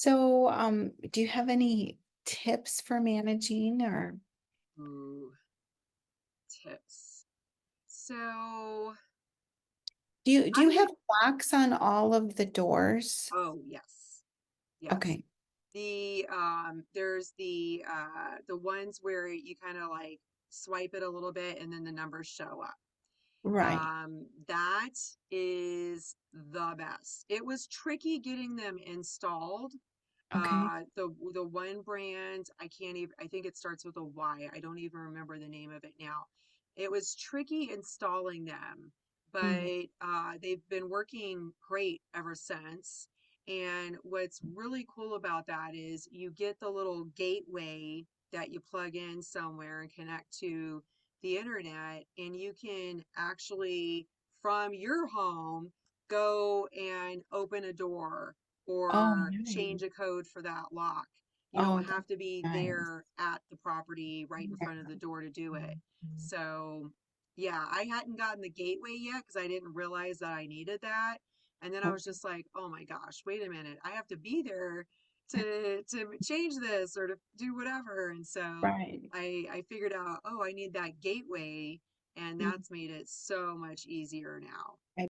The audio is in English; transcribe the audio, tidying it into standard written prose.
So, do you have any tips for managing or Ooh, tips. So do you I have locks on all of the doors? oh yes, yes. Okay. There's the ones where you kind of like swipe it a little bit and then the numbers show up. Right. That is the best. It was tricky getting them installed. Okay. The one brand, I can't even, I think it starts with a Y. I don't even remember the name of it now. It was tricky installing them, Mm. but they've been working great ever since. And what's really cool about that is you get the little gateway that you plug in somewhere and connect to the internet, and you can actually, from your home, go and open a door Oh, or nice. change a code for that lock. You Oh, don't that's have to be nice. there at the property right in Yeah. front of the door to do it. Mhm. So, yeah, I hadn't gotten the gateway yet because I didn't realize that I needed that. And then I was Okay. just like, "Oh my gosh, wait a minute. I have to be there to change this or to do whatever." And so Right. I figured out, "Oh, I need that gateway." And Mm. that's made it so much easier now.